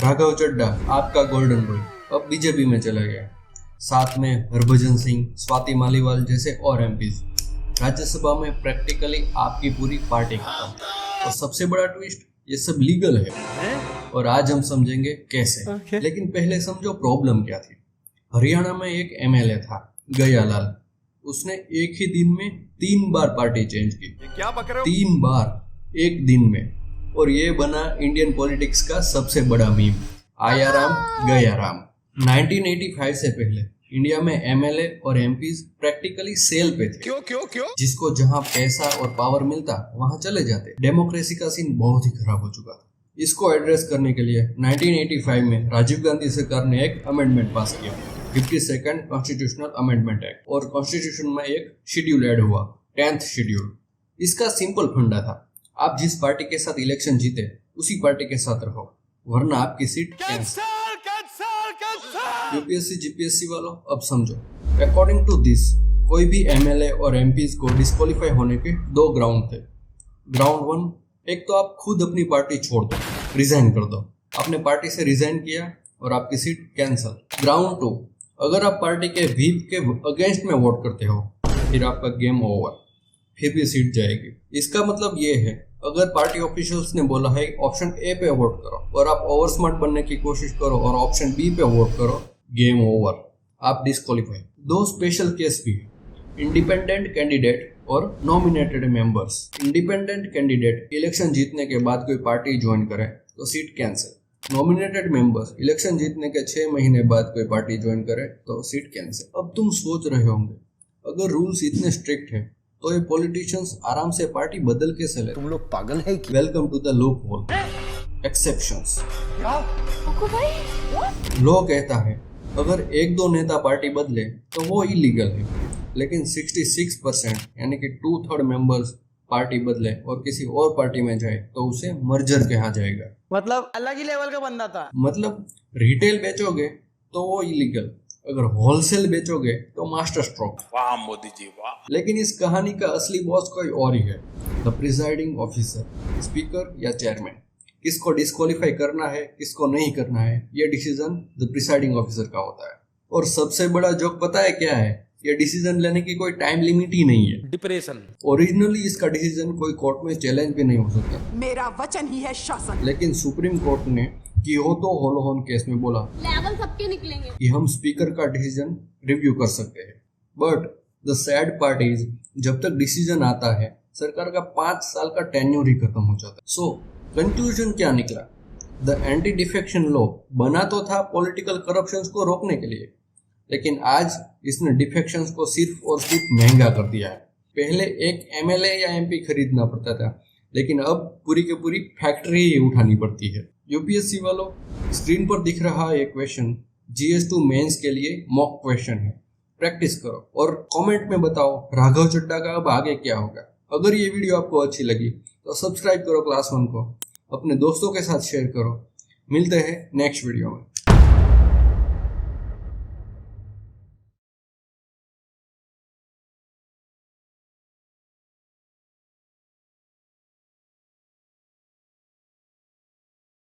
राघव चड्ढा आपका golden boy अब BJP में चला गया। साथ में हरभजन सिंह, स्वाति मालीवाल जैसे और एमपीज। राज्यसभा में प्रैक्टिकली आपकी पूरी पार्टी खत्म। और सबसे बड़ा ट्विस्ट, ये सब लीगल है और आज हम समझेंगे कैसे। लेकिन पहले समझो प्रॉब्लम क्या थी। हरियाणा में एक एमएलए था गयालाल, उसने एक ही दिन में 3 बार पार्टी चेंज की। क्या बक रहे हो? 3 बार एक दिन में। और ये बना इंडियन पॉलिटिक्स का सबसे बड़ा मीम, आया राम गया राम। 1985 से पहले इंडिया में एमएलए और एमपीज प्रैक्टिकली सेल पे थे। क्यों? जिसको जहां पैसा और पावर मिलता वहां चले जाते। डेमोक्रेसी का सीन बहुत ही खराब हो चुका था। इसको एड्रेस करने के लिए 1985 में राजीव गांधी सरकार ने एक अमेंडमेंट पास किया, 52nd कॉन्स्टिट्यूशनल अमेंडमेंट एक्ट। और कॉन्स्टिट्यूशन में एक शेड्यूल ऐड हुआ, 10th शेड्यूल। इसका सिंपल फंडा था, आप जिस पार्टी के साथ इलेक्शन जीते उसी पार्टी के साथ रहो, वरना आपकी सीट कैंसिल। यूपीएससी जीपीएससी वालों अब समझो। अकॉर्डिंग टू दिस कोई भी एमएलए और एमपीज को डिस्क्वालीफाई होने के 2 ग्राउंड थे। ग्राउंड 1, एक तो आप खुद अपनी पार्टी छोड़ दो, रिजाइन कर दो। आपने पार्टी से रिजाइन किया और आपकी सीट कैंसिल। ग्राउंड 2, अगर आप पार्टी के व्हीप के अगेंस्ट में वोट करते हो फिर आपका गेम ओवर, फिर भी सीट जाएगी। इसका मतलब ये है, अगर पार्टी ऑफिशियल्स ने बोला है ऑप्शन ए पे वोट करो और आप ओवर स्मार्ट बनने की कोशिश करो और ऑप्शन बी पे वोट करो, गेम ओवर, आप डिस्क्वालीफाई। 2 स्पेशल केस भी है, इंडिपेंडेंट कैंडिडेट और nominated members. Independent candidate election जीतने के बाद कोई पार्टी ज्वाइन करे तो seat cancel. Nominated members election जीतने के 6 महीने बाद कोई पार्टी ज्वाइन करे तो सीट कैंसिल। अब तुम सोच रहे होंगे, अगर रूल्स इतने स्ट्रिक्ट है तो ये पॉलिटिशियंस आराम से पार्टी बदल कैसे ले? तुम लोग पागल है क्या? Welcome to the loophole. Exceptions. Law कहता है अगर 1-2 नेता पार्टी बदले तो वो इलीगल है, लेकिन 66% यानी कि 2/3 मेंबर्स पार्टी बदले और किसी और पार्टी में जाए तो उसे मर्जर कहा जाएगा। मतलब अलग ही लेवल का बंदा था। मतलब रिटेल बेचोगे तो वो इलीगल, अगर होलसेल बेचोगे तो मास्टर स्ट्रोक। वाह मोदी जी वाह। लेकिन इस कहानी का असली बॉस कोई और ही है, द प्रिसाइडिंग ऑफिसर, स्पीकर या चेयरमैन। किसको डिस्क्वालीफाई करना है, किसको नहीं करना है, ये डिसीजन द प्रिसाइडिंग ऑफिसर का होता है। और सबसे बड़ा जोक पता है क्या है? ये डिसीजन लेने की कोई टाइम लिमिट ही नहीं है। डिप्रेशन। ओरिजिनली इसका डिसीजन कोई कोर्ट में चैलेंज भी नहीं हो सकता, मेरा वचन ही है शासन। लेकिन सुप्रीम कोर्ट ने कियोतो होलोहोन केस में बोला लेवल सबके निकलेंगे कि हम स्पीकर का डिसीजन रिव्यू कर सकते हैं। But the sad part is, जब तक डिसीजन आता है सरकार का 5 साल का टेन्योर ही खत्म हो जाता है। सो कंक्लूजन क्या निकला? द एंटी डिफेक्शन लॉ बना तो था पॉलिटिकल करप्शन को रोकने के लिए, लेकिन आज इसने डिफेक्शंस को सिर्फ और सिर्फ महंगा कर दिया है। पहले एक एमएलए या एमपी खरीदना पड़ता था, लेकिन अब पूरी की पूरी फैक्ट्री ही उठानी पड़ती है। यूपीएससी वालों, स्क्रीन पर दिख रहा है क्वेश्चन GS2 मेंस के लिए मॉक क्वेश्चन है। प्रैक्टिस करो और कमेंट में बताओ राघव चड्ढा का अब आगे क्या होगा। अगर ये वीडियो आपको अच्छी लगी तो सब्सक्राइब करो क्लास 1 को, अपने दोस्तों के साथ शेयर करो। मिलते हैं नेक्स्ट वीडियो में।